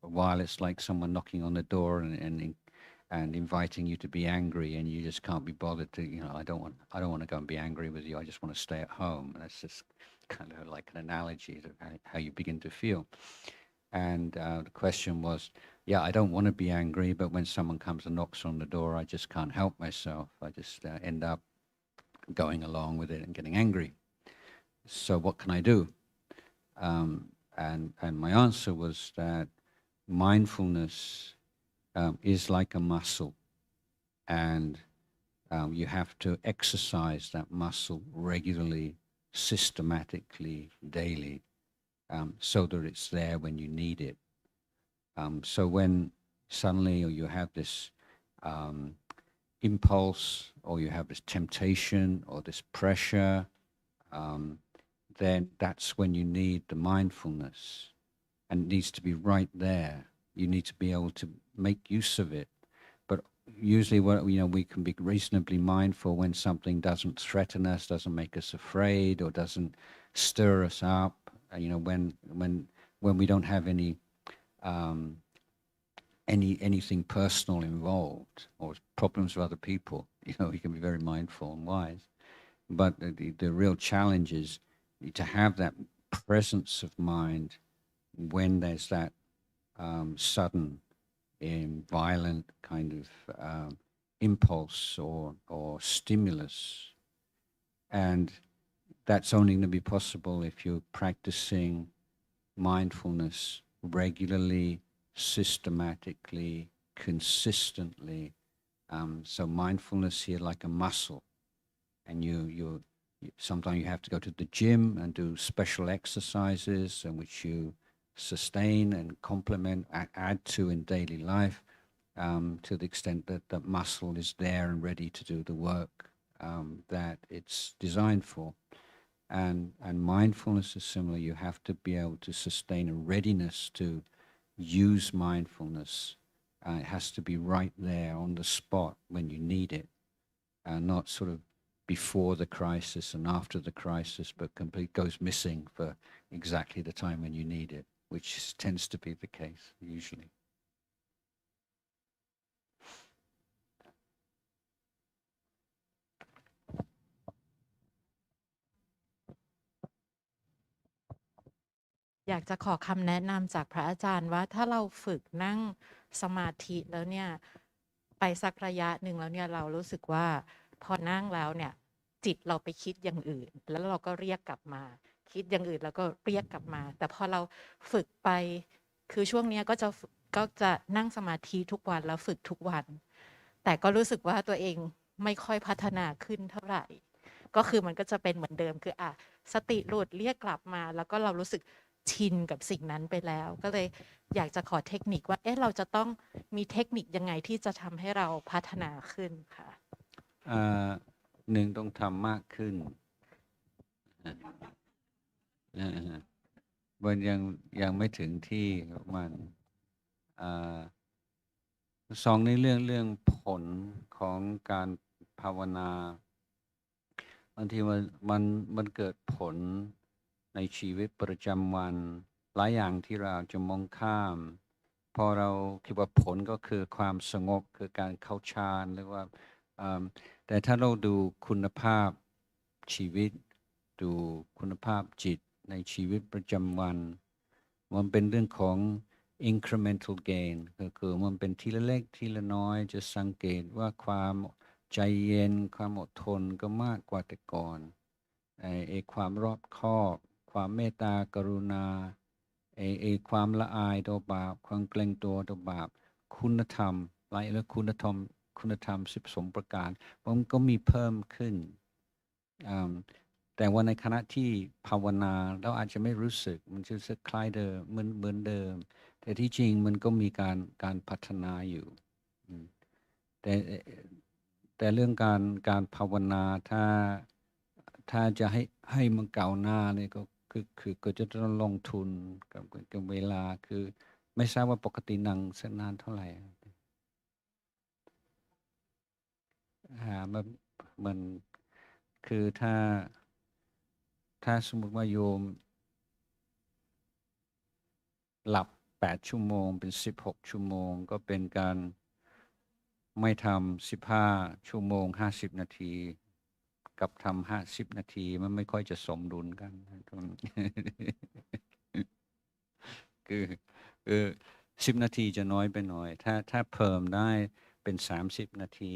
while it's like someone knocking on the door and inviting you to be angry, and you just can't be bothered to. I don't want to go and be angry with you. I just want to stay at home. And that's just kind of like an analogy to how you begin to feel. And the question was, yeah, I don't want to be angry, but when someone comes and knocks on the door, I just can't help myself. I just end up going along with it and getting angry. So what can I do? And my answer was that mindfulness is like a muscle, and you have to exercise that muscle regularly, systematically, daily, so that it's there when you need it. So when suddenly you have this impulse, or you have this temptation or this pressure, then that's when you need the mindfulness, and it needs to be right there. You need to be able to make use of it. But usually, we can be reasonably mindful when something doesn't threaten us, doesn't make us afraid, or doesn't stir us up. When we don't have anything personal involved or problems with other people, we can be very mindful and wise. But the real challenge is to have that presence of mind when there's that sudden violent kind of impulse or stimulus. And that's only going to be possible if you're practicing mindfulness regularly, systematically, consistently. So mindfulness here like a muscle, and you sometimes you have to go to the gym and do special exercises in which you sustain and complement, add to in daily life, to the extent that the muscle is there and ready to do the work that it's designed for. And mindfulness is similar. You have to be able to sustain a readiness to use mindfulness. It has to be right there on the spot when you need it, not sort of before the crisis and after the crisis, but goes missing for exactly the time when you need it, which tends to be the case usually. อยากจะขอคำแนะนำจากพระอาจารย์ว่าถ้าเราฝึกนั่งสมาธิแล้วเนี่ยไปสักระยะหนึ่งแล้วเนี่ยเรารู้สึกว่าพอนั่งแล้วเนี่ยจิตเราไปคิดอย่างอื่นแล้วเราก็เรียกกลับมาคิดอย่างอื่นแล้วก็เรียกกลับมาแต่พอเราฝึกไปคือช่วงนี้ก็จะนั่งสมาธิทุกวันแล้วฝึกทุกวันแต่ก็รู้สึกว่าตัวเองไม่ค่อยพัฒนาขึ้นเท่าไหร่ก็คือมันก็จะเป็นเหมือนเดิมคือสติหลุดเรียกกลับมาแล้วก็เรารู้สึกชินกับสิ่งนั้นไปแล้วก็เลยอยากจะขอเทคนิคว่าเราจะต้องมีเทคนิคยังไงที่จะทำให้เราพัฒนาขึ้นค่ะหนึ่งต้องทำมากขึ้น มันยังไม่ถึงที่ของมันสองในเรื่องผลของการภาวนาบางทีมันเกิดผลในชีวิตประจำวันหลายอย่างที่เราจะมองข้ามพอเราคิดว่าผลก็คือความสงบคือการเข้าฌานหรือว่าแต่ถ้าเราดูคุณภาพชีวิตดูคุณภาพจิตในชีวิตประจำวันมันเป็นเรื่องของ incremental gain ก็คือมันเป็นทีละเล็กทีละน้อยจะสังเกตว่าความใจเย็นความอดทนก็มากกว่าแต่ก่อนความรอบคอบความเมตตากรุณาความละอายต่อบาปความเกรงตัวต่อบาปคุณธรรมไล่แล้วคุณธรรม12ประการมันก็มีเพิ่มขึ้นแต่ว่าในขณะที่ภาวนาเราอาจจะไม่รู้สึกมันจะรู้สึกคล้ายเดิมเหมือนเดิมแต่ที่จริงมันก็มีการพัฒนาอยู่แต่เรื่องการภาวนาถ้าจะให้มันก้าวหน้าเนี่ยก็จะต้องลงทุนกับเวลาคือไม่ทราบว่าปกตินั่งสักนานเท่าไหร่มันคือถ้าสมมติว่าโยมหลับ8 ชั่วโมงเป็น16 ชั่วโมงก็เป็นการไม่ทำ15 ชั่วโมง50 นาทีกับทำ50 นาทีมันไม่ค่อยจะสมดุลกันคือ10 นาทีจะน้อยไปหน่อยถ้าเพิ่มได้เป็น30 นาที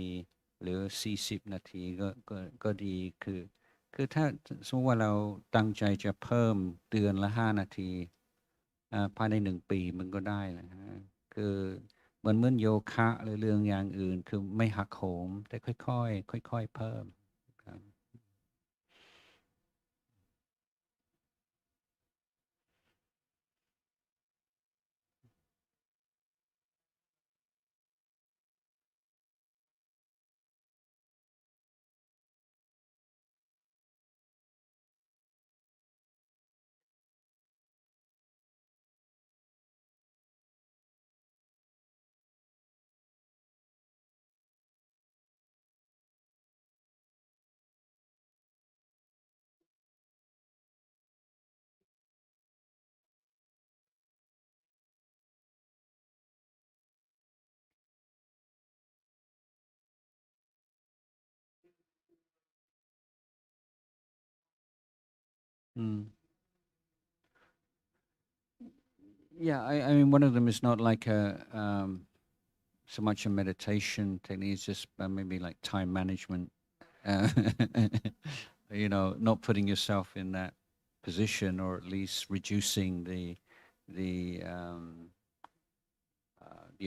หรือ40 นาทีก็ดีคือถ้าสมมติว่าเราตั้งใจจะเพิ่มเดือนละ5 นาทีภายใน1 ปีมันก็ได้นะฮะคือเหมือนโยคะหรือเรื่องอย่างอื่นคือไม่หักโหมแต่ค่อยๆเพิ่มครับอืม Yeah, I mean, one of them is not like so much a meditation technique, it's just maybe like time management, uh, not putting yourself in that position or at least reducing the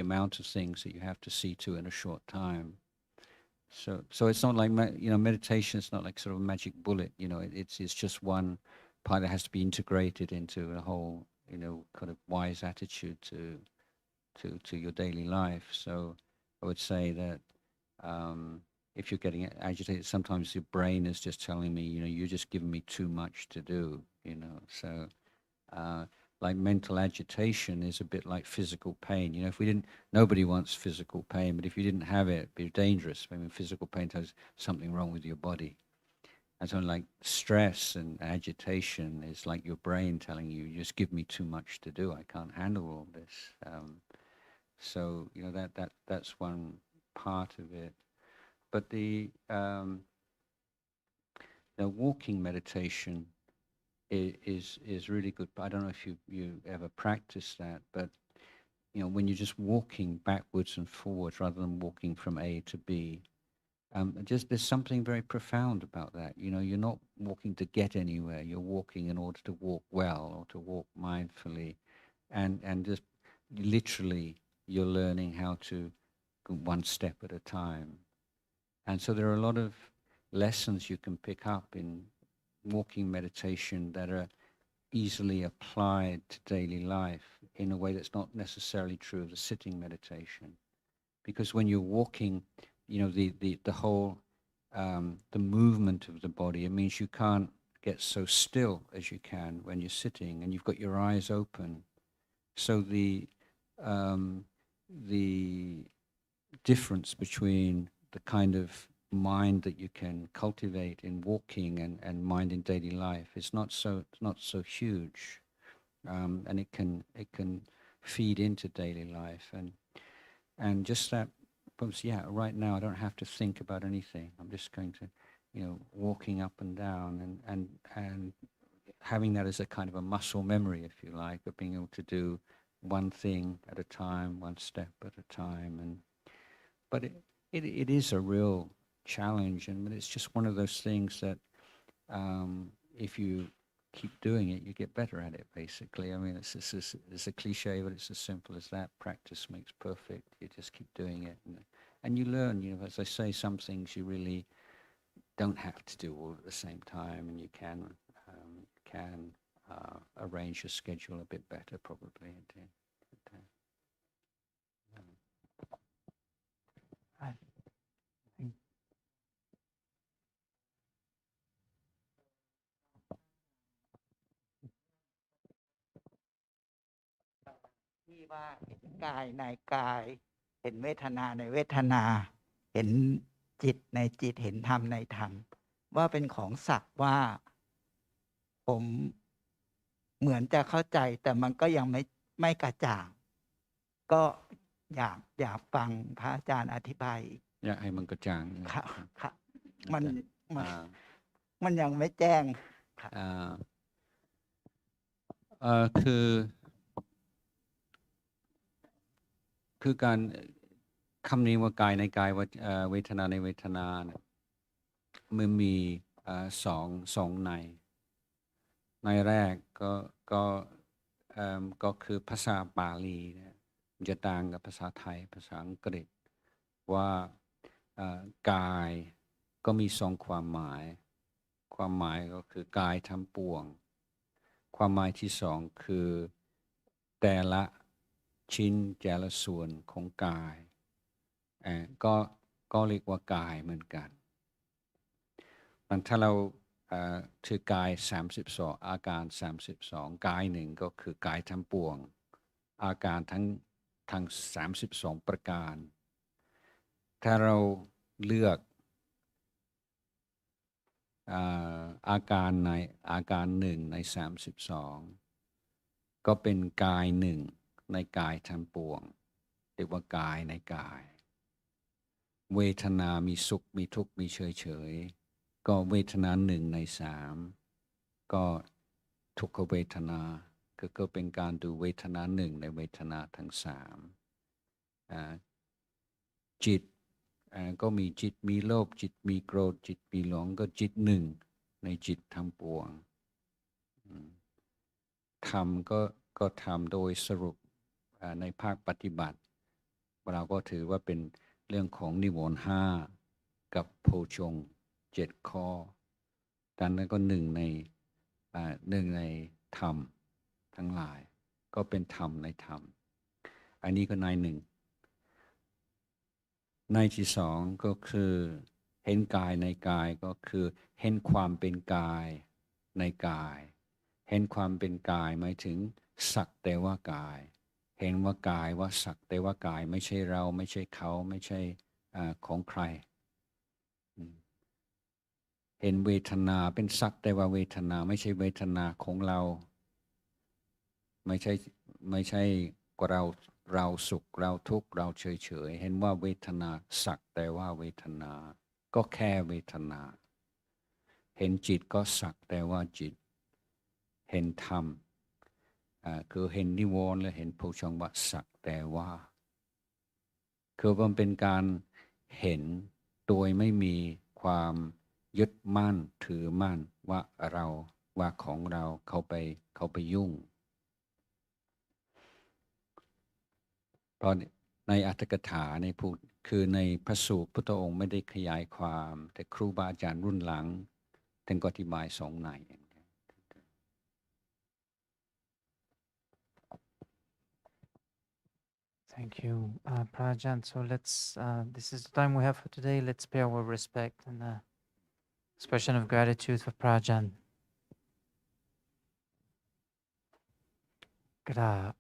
amount of things that you have to see to in a short time. So it's not like, meditation is not like sort of a magic bullet, it's just one part that has to be integrated into a whole, kind of wise attitude to your daily life. So I would say that if you're getting agitated, sometimes your brain is just telling me, you're just giving me too much to do, So like mental agitation is a bit like physical pain. If we didn't, nobody wants physical pain, but if you didn't have it, it'd be dangerous. I mean, physical pain tells something wrong with your body. And so like stress and agitation is like your brain telling you, just give me too much to do. I can't handle all this. So that's one part of it. But the walking meditation is really good. I don't know if you ever practice that, but when you're just walking backwards and forwards rather than walking from A to B, just there's something very profound about that. You're not walking to get anywhere. You're walking in order to walk well or to walk mindfully, and just literally you're learning how to go one step at a time. And so there are a lot of lessons you can pick up in walking meditation that are easily applied to daily life in a way that's not necessarily true of the sitting meditation. Because when you're walking, the whole the movement of the body, it means you can't get so still as you can when you're sitting and you've got your eyes open. So the difference between the kind of mind that you can cultivate in walking and mind in daily life is not so huge, and it can feed into daily life and just that. Yeah, right now I don't have to think about anything. I'm just going to, walking up and down and having that as a kind of a muscle memory, if you like, of being able to do one thing at a time, one step at a time. But it is a real challenge, and it's just one of those things that if you keep doing it, you get better at it, basically. I mean, it's a cliche, but it's as simple as that. Practice makes perfect. You just keep doing it. And you learn, as I say, some things you really don't have to do all at the same time, and you can arrange your schedule a bit better, probably. ที่ว่าเห็นกายในกายเห็นเวทนาในเวทนาเห็นจิตในจิตเห็นธรรมในธรรมว่าเป็นของสักว่าผมเหมือนจะเข้าใจแต่มันก็ยังไม่กระจ่างก็อยากฟังพระอาจารย์อธิบายอยากให้มันกระจ่างครับมันยังไม่แจ้งคือการคำนี้ว่ากายในกายว่าเวทนาในเวทนาเนี่ยมันมีสองในแรกก็คือภาษาบาลีเนี่ยจะต่างกับภาษาไทยภาษาอังกฤษว่ากายก็มีสองความหมายก็คือกายทั้งปวงความหมายที่สองคือแต่ละชิ้นแต่ละส่วนของกายก็เรียกว่ากายเหมือนกันถ้าเราถือกาย32อาการ32กายหนึ่งก็คือกายทั้งปวงอาการทั้ง32ประการถ้าเราเลือกอาการหนึ่งใน32ก็เป็นกายหนึ่งในกายทั้งปวงเรียกว่ากายในกายเวทนามีสุขมีทุกข์มีเฉยก็เวทนาหนึ่งใน3ก็ทุกขเวทนาก็เป็นการดูเวทนาหนึ่งในเวทนาทั้ง3จิตก็มีจิตมีโลภจิตมีโกรธจิตมีหลงก็จิตหนึ่งในจิตทั้งปวงธรรมก็ทำโดยสรุปในภาคปฏิบัติเราก็ถือว่าเป็นเรื่องของนิวรณ์5กับโพชฌงค์7ข้อดังนั้นก็หนึ่งในธรรมทั้งหลายก็เป็นธรรมในธรรมอันนี้ก็ในหนึ่งในที่สองก็คือเห็นกายในกายก็คือเห็นความเป็นกายในกายเห็นความเป็นกายหมายถึงสักแต่ว่ากายเห็นว่ากายว่าสักแต่ว่ากายไม่ใช่เราไม่ใช่เขาไม่ใช่ของใครเห็นเวทนาเป็นสักแต่ว่าเวทนาไม่ใช่เวทนาของเราไม่ใช่เราสุขเราทุกข์เราเฉยเห็นว่าเวทนาสักแต่ว่าเวทนาก็แค่เวทนาเห็นจิตก็สักแต่ว่าจิตเห็นธรรมคือเห็นนิวรณ์และเห็นโพชฌงค์ว่าสักแต่ว่าคือมันเป็นการเห็นโดยไม่มีความยึดมั่นถือมั่นว่าเราว่าของเราเขาไปยุ่งเพราะในอรรถกถาในพูดคือในพระสูตรพุทธองค์ไม่ได้ขยายความแต่ครูบาอาจารย์รุ่นหลังท่านก็อธิบายสองในThank you, Prajan. So this is the time we have for today. Let's pay our respect and expression of gratitude for Prajan. กราบ